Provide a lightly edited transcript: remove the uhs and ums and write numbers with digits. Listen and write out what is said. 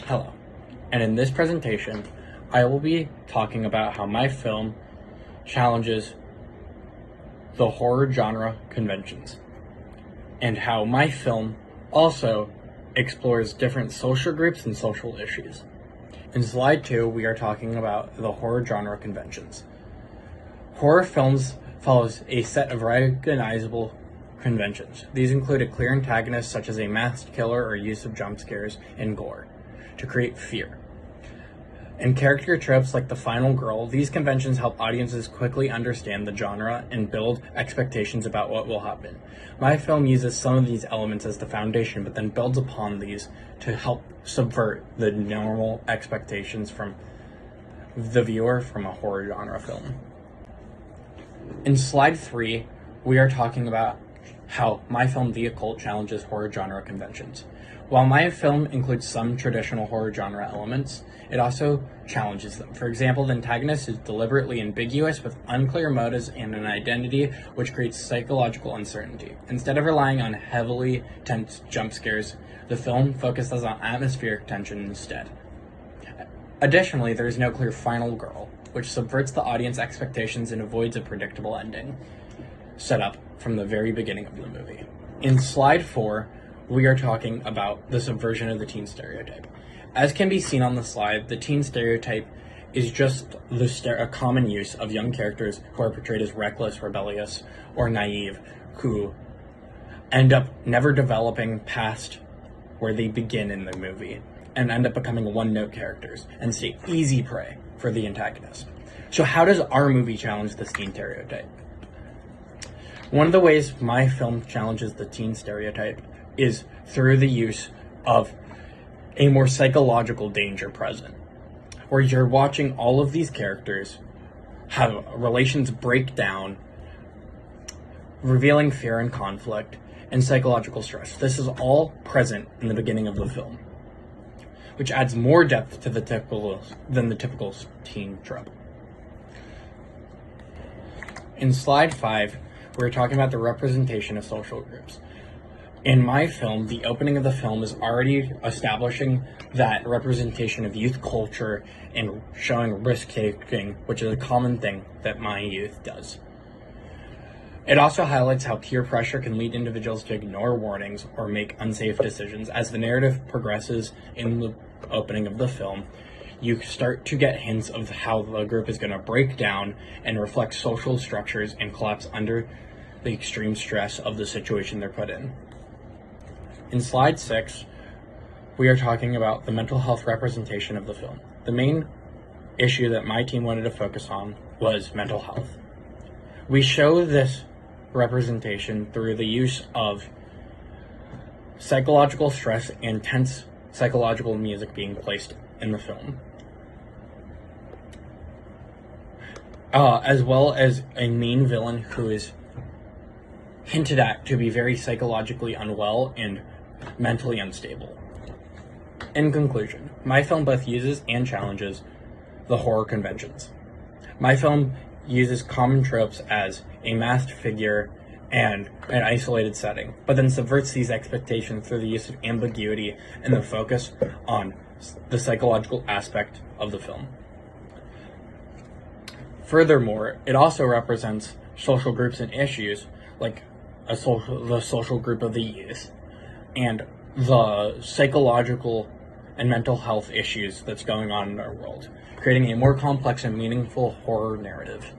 Hello, and in this presentation, I will be talking about how my film challenges the horror genre conventions, and how my film also explores different social groups and social issues. In slide 2, we are talking about the horror genre conventions. Horror films follows a set of recognizable conventions. These include a clear antagonist such as a masked killer or use of jump scares and gore to create fear. And character tropes like the final girl, these conventions help audiences quickly understand the genre and build expectations about what will happen. My film uses some of these elements as the foundation, but then builds upon these to help subvert the normal expectations from the viewer from a horror genre film. In slide 3, we are talking about how my film The Occult challenges horror genre conventions. While my film includes some traditional horror genre elements, it also challenges them. For example, the antagonist is deliberately ambiguous with unclear motives and an identity, which creates psychological uncertainty. Instead of relying on heavily tense jump scares, the film focuses on atmospheric tension instead. Additionally, there is no clear final girl, which subverts the audience expectations and avoids a predictable ending set up from the very beginning of the movie. In slide 4, we are talking about the subversion of the teen stereotype. As can be seen on the slide, the teen stereotype is just a common use of young characters who are portrayed as reckless, rebellious, or naive, who end up never developing past where they begin in the movie and end up becoming one-note characters and stay easy prey for the antagonist. So how does our movie challenge this teen stereotype? One of the ways my film challenges the teen stereotype is through the use of a more psychological danger present, where you're watching all of these characters have relations break down, revealing fear and conflict and psychological stress. This is all present in the beginning of the film, which adds more depth to the typical teen trope. In slide 5, we're talking about the representation of social groups. In my film, the opening of the film is already establishing that representation of youth culture and showing risk-taking, which is a common thing that my youth does. It also highlights how peer pressure can lead individuals to ignore warnings or make unsafe decisions. As the narrative progresses in the opening of the film, you start to get hints of how the group is going to break down and reflect social structures and collapse under the extreme stress of the situation they're put in. In slide 6, we are talking about the mental health representation of the film. The main issue that my team wanted to focus on was mental health. We show this representation through the use of psychological stress and tense psychological music being placed in the film, as well as a main villain who is hinted at to be very psychologically unwell and mentally unstable. In conclusion, my film both uses and challenges the horror conventions. My film uses common tropes as a masked figure and an isolated setting, but then subverts these expectations through the use of ambiguity and the focus on the psychological aspect of the film. Furthermore, it also represents social groups and issues like the social group of the youth and the psychological and mental health issues that's going on in our world, creating a more complex and meaningful horror narrative.